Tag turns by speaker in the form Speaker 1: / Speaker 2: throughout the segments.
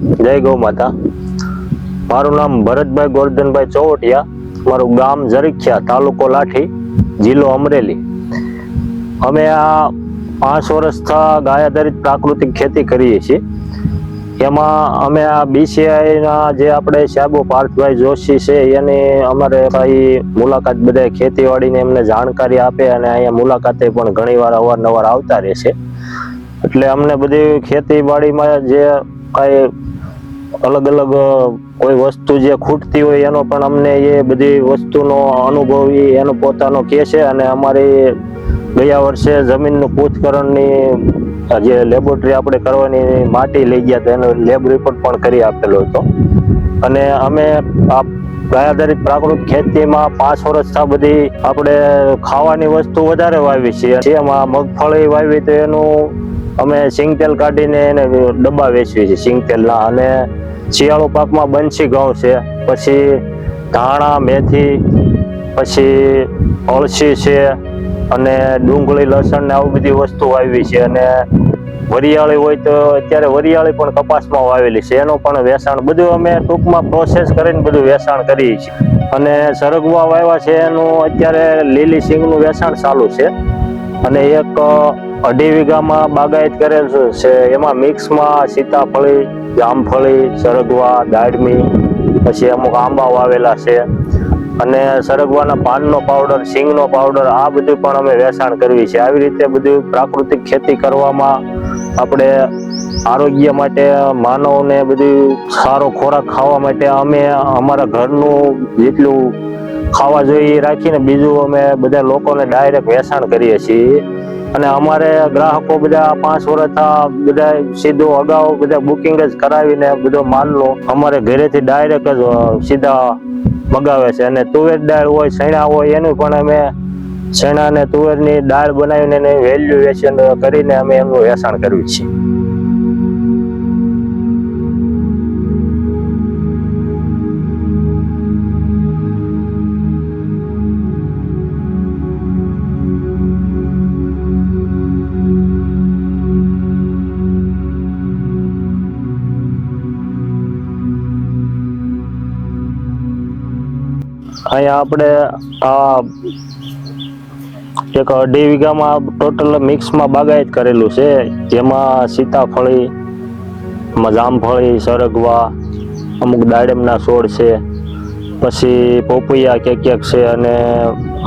Speaker 1: જય ગૌ માતા। મારું નામ ભરતભાઈ ગોરધનભાઈ ચોવટિયા, મારું ગામ જરીખિયા, તાલુકો લાઠી, જિલ્લો અમરેલી। અમે આ 5 વર્ષથી ગાય આધારિત પ્રાકૃતિક ખેતી કરીએ છીએ। એમાં અમે આ BCI ના જે આપણે સાહેબો પાર્થભાઈ જોશી છે એની અમારે ભાઈ મુલાકાત બધા ખેતીવાડીને એમને જાણકારી આપે અને અહીંયા મુલાકાતે પણ ઘણીવાર અવારનવાર આવતા રહે છે। એટલે અમને બધી ખેતીવાડીમાં જે કાંઈ અલગ અલગ કોઈ વસ્તુ જે ખૂટતી હોય એનો પણ અમને એ બધી વસ્તુનો અનુભવ એનો પોતાનો કહે છે। અને અમારી ગયા વર્ષે જમીનનું પૃથ્થકરણની જે લેબોરેટરી આપણે કરવાની માટી લઈ ગયા તો એનો લેબ રિપોર્ટ પણ કરી આપેલો હતો। અને અમે આ ગાય આધારિત પ્રાકૃતિક ખેતીમાં 5 વર્ષથી બધી આપણે ખાવાની વસ્તુ વધારે વાવી છે। એમાં મગફળી વાવી તો એનું અમે સિંગતેલ કાઢીને એને ડબ્બા વેચીએ છીએ સિંગતેલના। અને શિયાળુ પાકમાં બંસી ઘઉં છે, પછી ધાણા, મેથી, પછી અળસી છે અને ડુંગળી, લસણ ને આવી બધી વસ્તુ વાવી છે। અને વરિયાળી હોય તો અત્યારે વરિયાળી પણ કપાસમાં વાવેલી છે, એનું પણ વેચાણ બધું અમે ટૂંકમાં પ્રોસેસ કરીને બધું વેચાણ કરીએ છીએ। અને સરગવા વાવ્યા છે, એનું અત્યારે લીલી સિંગનું વેચાણ ચાલુ છે। અને એક 2.5 વીઘામાં બાગાયત કરેલ છે, એમાં મિક્સમાં સીતાફળી, જામફળી, સરગવા, દાડમી, પછી અમુક આંબા વાવેલા છે। અને સરગવાના પાનનો પાવડર, સિંગનો પાવડર આ બધું પણ અમે વેચાણ કરવી છે। આવી રીતે બધું પ્રાકૃતિક ખેતી કરવામાં આપણે આરોગ્ય માટે, માનવને બધું સારો ખોરાક ખાવા માટે અમે અમારા ઘરનું જેટલું ખાવા જોઈએ એ રાખીને બીજું અમે બધા લોકોને ડાયરેક્ટ વેચાણ કરીએ છીએ। અને અમારે ગ્રાહકો બધા 5 વર્ષ બધા સીધું અગાઉ બધા બુકિંગ જ કરાવીને બધો માલનો અમારે ઘરેથી ડાયરેક્ટ જ સીધા મગાવે છે। અને તુવેર દાળ હોય, ચણા હોય, એનું પણ અમે ચણા અને તુવેરની દાળ બનાવીને એની વેલ્યુએશન કરીને અમે એમનું વેચાણ કરવી છીએ। અહીંયા આપણે આ એક 2.5 વીઘામાં ટોટલ મિક્સમાં બાગાયત કરેલું છે, જેમાં સીતાફળી, જામફળી, સરગવા, અમુક દાડમના છોડ છે, પછી પોપૈયા ક્યાંક છે, અને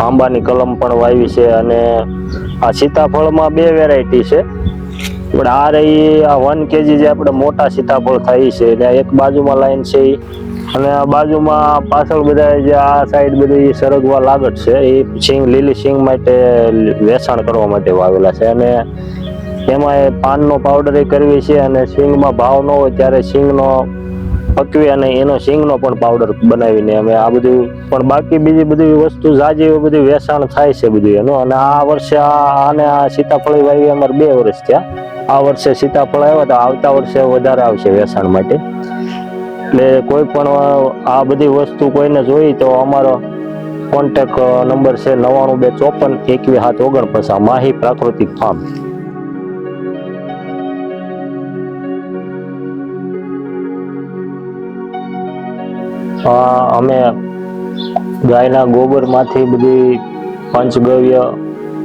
Speaker 1: આંબાની કલમ પણ વાવી છે। અને આ સીતાફળમાં 2 વેરાયટી છે, પણ આ રહી આ 1 kg જે આપણે મોટા સીતાફળ થાય છે ને એક બાજુમાં લાઈન છે, અને આ બાજુમાં પાછળ બધા જે આ સાઈડ બધી સરગવા લાગત છે, એ સિંગ, લીલી સિંગ માટે વેચાણ કરવા માટે વાવેલા છે। અને એમાં પાનનો પાવડર એ કરવી છે, અને સિંગમાં ભાવ ન હોય ત્યારે સિંગનો પકવી અને એનો સિંગનો પણ પાવડર બનાવીને અમે આ બધું પણ બાકી બીજી બધી વસ્તુ જાજી બધી વેચાણ થાય છે બધું એનું। અને આ વર્ષે આને આ સીતાફળી વાવી અમારે 2 વર્ષ થયા। આ વર્ષે સીતાફળ આવ્યા તો આવતા વર્ષે વધારે આવશે વેચાણ માટે। એટલે કોઈ પણ આ બધી વસ્તુ કોઈને જોઈ તો અમારો કોન્ટેક નંબર છે 9254217949, માહી પ્રાકૃતિક ફાર્મ। અમે ગાયના ગોબરમાંથી બધી પંચગવ્ય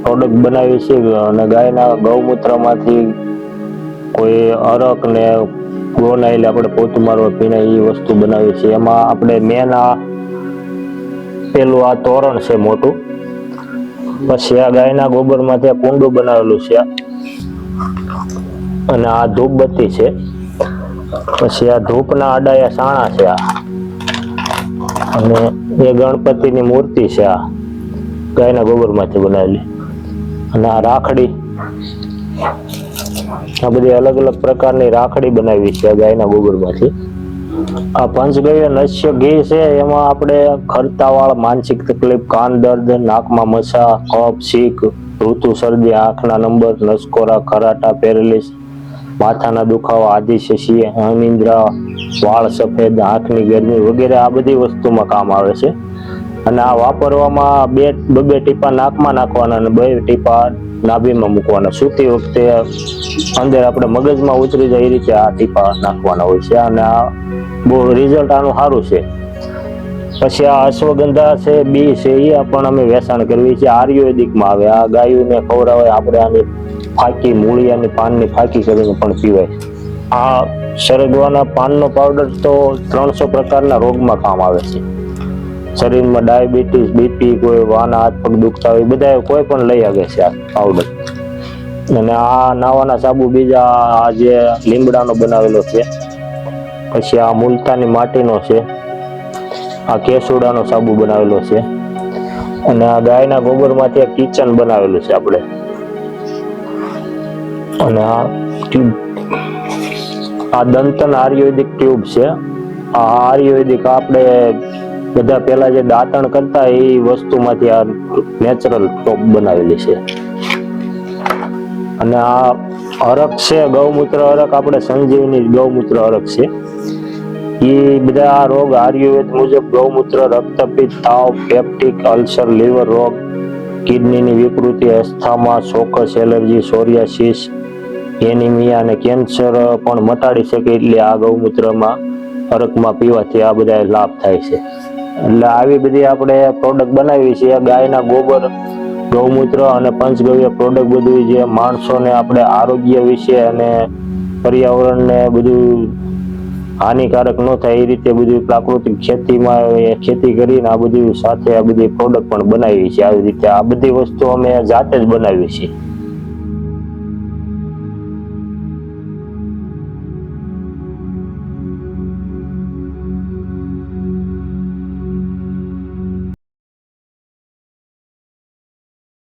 Speaker 1: પ્રોડક્ટ બનાવીએ છીએ, અને ગાયના ગૌમૂત્રમાંથી કોઈ અરક ને ગોનાઈલ આપણે પોતું મારવા પીણાય એ વસ્તુ બનાવીએ છીએ। એમાં આપણે મેન આ પેલું આ તોરણ છે મોટું, પછી આ ગાયના ગોબરમાંથી આ કુંડું બનાવેલું છે, અને આ ધૂપબત્તી છે, પછી આ ધૂપના આડાયા સાણા છે, અને એ ગણપતિની મૂર્તિ છે આ ગાયના ગોબરમાંથી બનાવેલી, અને આ રાખડી, આ બધી અલગ અલગ પ્રકારની રાખડી બનાવી છે ગાયના ગોબરમાંથી। આ પંચગવ્ય નસ્ય ઘી છે, એમાં આપણે ખરતાવાળ, માનસિક તકલીફ, કાન દર્દ, નાકમાં મસા, કફ, છીંક, ઋતુ, શરદી, આંખના નંબર, નસકોરા, ખરાટા, પેરેલિસ, માથાના દુખાવા, આદિશશી, અનિદ્રા, વાળ સફેદ, આંખની ગરમી વગેરે આ બધી વસ્તુમાં કામ આવે છે। અને આ વાપરવામાં 2 ટીપા નાકમાં નાખવાના અને 2 ટીપા નાભીમાં મૂકવાના. સૂતી વખતે અંદર આપણે મગજમાં ઉતરી જાય એ રીતે આ ટીપા નાખવાના હોય છે, અને આ બહુ રિઝલ્ટ આનું સારું છે. પછી આ અશ્વગંધા છે, બી છે, એ પણ અમે વેચાણ કરવી છે. આયુર્વેદિકમાં આવે. આ ગાયોને ખવડાવે આપણે. આની ફાકી, મૂળિયાની પાનની ફાકી કરીને પણ પીવાય. આ સરગવાના પાનનો પાવડર તો 300 પ્રકારના રોગમાં કામ આવે છે. શરીરમાં ડાયાબિટીસ, બીપી, કોઈ વાના હાથ પગ દુખતા હોય, બધા કોઈ પણ લઈ આવે છે આ પાવડર. અને આ નાવાના સાબુ બીજા, આ જે લીમડાનો બનાવેલો છે, પછી આ મુલતાની માટીનો છે, આ કેસુડાનો સાબુ બનાવેલો છે, અને આ ગાયના ગોબરમાંથી આ કિચન બનાવેલું છે આપણે. અને આ ટ્યુબ, આ દંતન આયુર્વેદિક ટ્યુબ છે. આ આયુર્વેદિક આપણે બધા પેલા જે દાંતણ કરતા એ વસ્તુમાંથી આ નેચરલ ટોપ બનાવેલી છે. અને આ અરક છે, ગૌમૂત્ર અરક, આપણે સંજીવની ગૌમૂત્ર અરક છે. એ બધા રોગ આયુર્વેદ મુજબ ગૌમૂત્ર રક્તપિત્ત, તાવ, પેપ્ટિક અલ્સર, લીવર રોગ, કિડનીની વિકૃતિ, અસ્થમા, ચોકસ, એલર્જી, સોરિયાસિસ, એનિમિયા અને કેન્સર પણ મટાડી શકે. એટલે આ ગૌમૂત્રમાં અરકમાં પીવાથી આ બધા લાભ થાય છે. એટલે આવી બધી આપણે પ્રોડક્ટ બનાવી છે. ગાયના ગોબર, ગૌમૂત્ર અને પંચગવ્ય પ્રોડક્ટ બધું જે માણસોને આપણે આરોગ્ય વિશે અને પર્યાવરણને બધું હાનિકારક ન થાય એ રીતે બધું પ્રાકૃતિક ખેતીમાં ખેતી કરીને આ બધી સાથે આ બધી પ્રોડક્ટ પણ બનાવી છે. આવી રીતે આ બધી વસ્તુ અમે જાતે જ બનાવી છે.